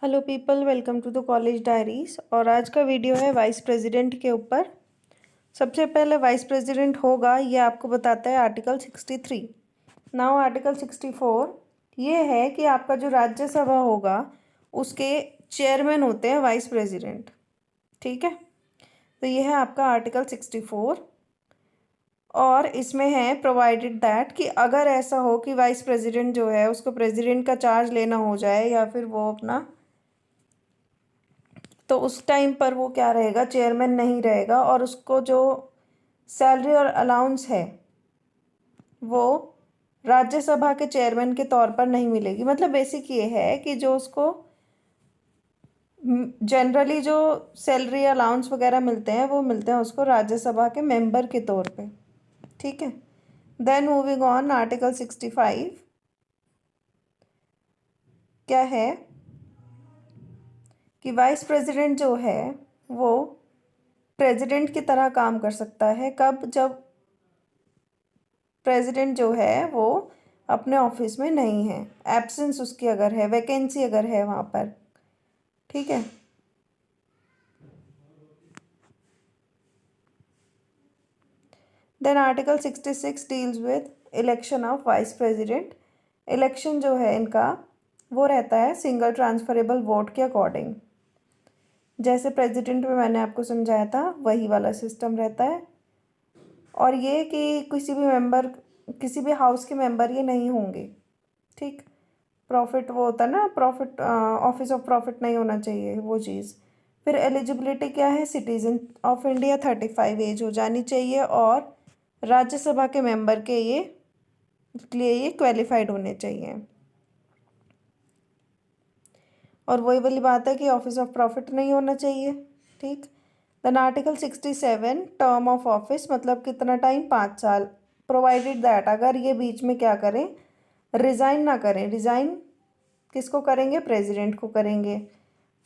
Hello people, welcome to the college diaries. और आज का वीडियो है वाइस प्रेसिडेंट के ऊपर। सबसे पहले वाइस प्रेसिडेंट होगा ये आपको बताता है आर्टिकल 63। नाउ आर्टिकल 64 ये है कि आपका जो राज्यसभा होगा उसके चेयरमैन होते हैं वाइस प्रेसिडेंट। ठीक है, तो ये है आपका आर्टिकल 64। और इसमें है प्रोवाइडेड दैट कि अगर ऐसा हो कि वाइस प्रेसिडेंट जो है उसको प्रेसिडेंट का चार्ज लेना हो जाए या फिर वो अपना, तो उस टाइम पर वो क्या रहेगा, चेयरमैन नहीं रहेगा और उसको जो सैलरी और अलाउंस है वो राज्यसभा के चेयरमैन के तौर पर नहीं मिलेगी। मतलब बेसिक ये है कि जो उसको जनरली जो सैलरी अलाउंस वगैरह मिलते हैं वो मिलते हैं उसको राज्यसभा के मेंबर के तौर पे। ठीक है, देन मूविंग ऑन आर्टिकल 65 क्या है कि वाइस प्रेसिडेंट जो है वो प्रेसिडेंट की तरह काम कर सकता है। कब? जब प्रेसिडेंट जो है वो अपने ऑफिस में नहीं है, एब्सेंस उसकी अगर है, वैकेंसी अगर है वहाँ पर। ठीक है, then article 66 deals with election of vice president. Election जो है इनका वो रहता है सिंगल ट्रांसफरेबल वोट के अकॉर्डिंग। जैसे प्रेसिडेंट में मैंने आपको समझाया था वही वाला सिस्टम रहता है। और ये कि किसी भी मेंबर, किसी भी हाउस के मेंबर ये नहीं होंगे। ठीक, प्रॉफिट वो होता है ना, प्रॉफिट ऑफिस ऑफ प्रॉफिट नहीं होना चाहिए वो चीज़। फिर एलिजिबिलिटी क्या है, सिटीजन ऑफ इंडिया 35 एज हो जानी चाहिए और राज्यसभा के मेंबर के ये लिए ये क्वालिफाइड होने चाहिए। और वही वाली बात है कि ऑफिस ऑफ प्रॉफिट नहीं होना चाहिए। ठीक, then article 67 term of office, मतलब कितना टाइम, 5 साल। प्रोवाइडेड दैट अगर ये बीच में क्या करें, रिज़ाइन ना करें। रिज़ाइन किसको करेंगे, प्रेसिडेंट को करेंगे।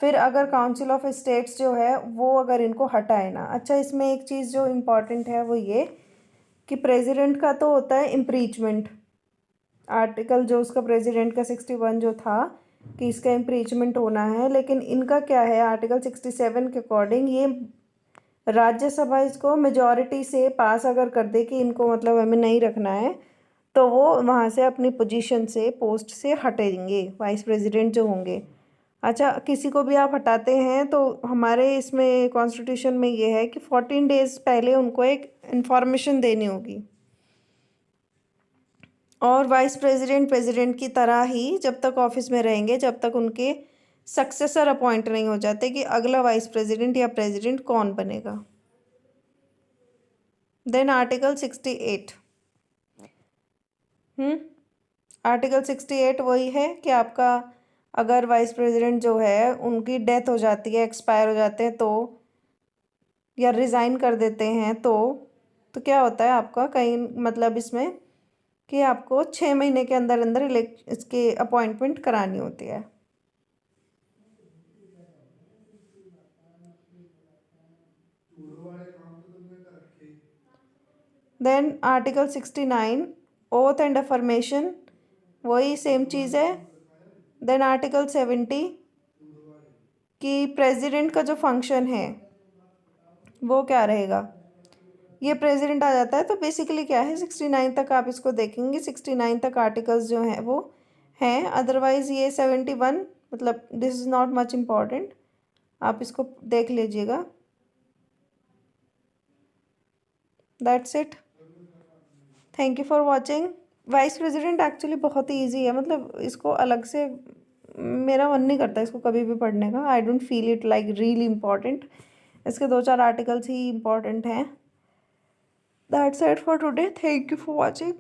फिर अगर काउंसिल ऑफ स्टेट्स जो है वो अगर इनको हटाए ना। अच्छा, इसमें एक चीज़ जो इम्पॉर्टेंट है वो ये कि प्रेसिडेंट का तो होता है इम्पीचमेंट। आर्टिकल जो उसका प्रेसिडेंट का 61 जो था कि इसका इम्पीचमेंट होना है, लेकिन इनका क्या है, आर्टिकल 67 के अकॉर्डिंग ये राज्यसभा इसको मेजॉरिटी से पास अगर कर दे कि इनको मतलब हमें नहीं रखना है, तो वो वहाँ से अपनी पोजीशन से, पोस्ट से हटेंगे वाइस प्रेसिडेंट जो होंगे। अच्छा, किसी को भी आप हटाते हैं तो हमारे इसमें कॉन्स्टिट्यूशन में ये है कि 14 डेज पहले उनको एक इन्फॉर्मेशन देनी होगी। और वाइस प्रेसिडेंट प्रेसिडेंट की तरह ही जब तक ऑफिस में रहेंगे जब तक उनके सक्सेसर अपॉइंट नहीं हो जाते कि अगला वाइस प्रेसिडेंट या प्रेसिडेंट कौन बनेगा। Then article 68। आर्टिकल 68 वही है कि आपका अगर वाइस प्रेसिडेंट जो है उनकी डेथ हो जाती है, एक्सपायर हो जाते हैं तो, या रिज़ाइन कर देते हैं तो क्या होता है आपका कहीं, मतलब इसमें कि आपको 6 महीने के अंदर अंदर इसके अपॉइंटमेंट करानी होती है। Then article 69 oath and affirmation, वही सेम चीज़ है। देन आर्टिकल 70 कि प्रेसिडेंट का जो फंक्शन है वो क्या रहेगा, ये प्रेसिडेंट आ जाता है तो बेसिकली क्या है, 69 तक आप इसको देखेंगे। 69 तक आर्टिकल्स जो हैं वो हैं, अदरवाइज़ ये 71, मतलब this is not much important, आप इसको देख लीजिएगा। That's it, thank you for watching. Vice president actually बहुत ही ईजी है, मतलब इसको अलग से मेरा मन नहीं करता इसको कभी भी पढ़ने का। I don't feel it like really important. इसके 2-4 आर्टिकल्स ही इम्पॉर्टेंट हैं। That's it for today, thank you for watching.